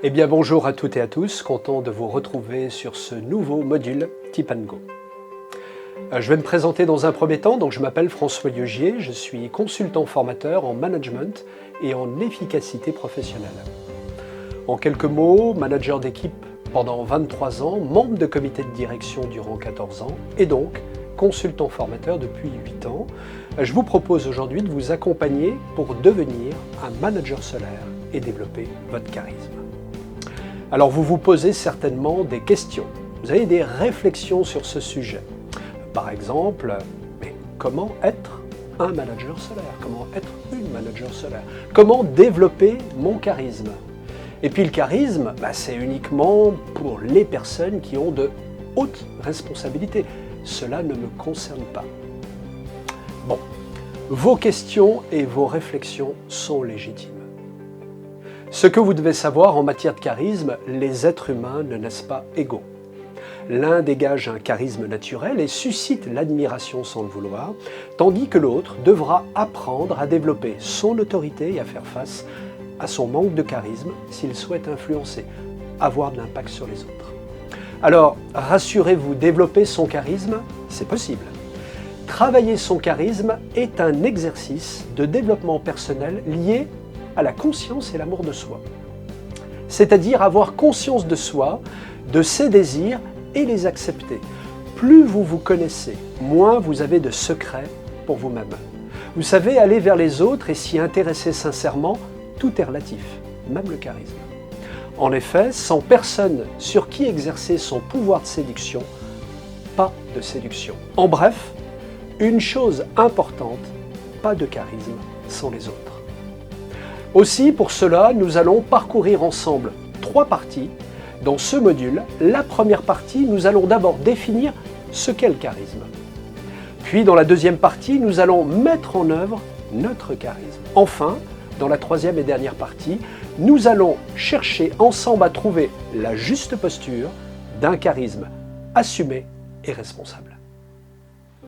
Eh bien bonjour à toutes et à tous, content de vous retrouver sur ce nouveau module Tip & Go. Je vais me présenter dans un premier temps, donc je m'appelle François Lieugier, je suis consultant formateur en management et en efficacité professionnelle. En quelques mots, manager d'équipe pendant 23 ans, membre de comité de direction durant 14 ans et donc consultant formateur depuis 8 ans. Je vous propose aujourd'hui de vous accompagner pour devenir un manager solaire et développer votre charisme. Alors vous vous posez certainement des questions, vous avez des réflexions sur ce sujet. Par exemple, mais comment être un manager solaire? Comment être une manager solaire? Comment développer mon charisme? Et puis le charisme, c'est uniquement pour les personnes qui ont de hautes responsabilités. Cela ne me concerne pas. Bon, vos questions et vos réflexions sont légitimes. Ce que vous devez savoir en matière de charisme, les êtres humains ne naissent pas égaux. L'un dégage un charisme naturel et suscite l'admiration sans le vouloir, tandis que l'autre devra apprendre à développer son autorité et à faire face à son manque de charisme s'il souhaite influencer, avoir de l'impact sur les autres. Alors, rassurez-vous, développer son charisme, c'est possible. Travailler son charisme est un exercice de développement personnel lié à la conscience et l'amour de soi. C'est-à-dire avoir conscience de soi, de ses désirs et les accepter. Plus vous vous connaissez, moins vous avez de secrets pour vous-même. Vous savez aller vers les autres et s'y intéresser sincèrement, tout est relatif, même le charisme. En effet, sans personne sur qui exercer son pouvoir de séduction, pas de séduction. En bref, une chose importante, pas de charisme sans les autres. Aussi, pour cela, nous allons parcourir ensemble 3 parties. Dans ce module, la première partie, nous allons d'abord définir ce qu'est le charisme. Puis, dans la deuxième partie, nous allons mettre en œuvre notre charisme. Enfin, dans la troisième et dernière partie, nous allons chercher ensemble à trouver la juste posture d'un charisme assumé et responsable.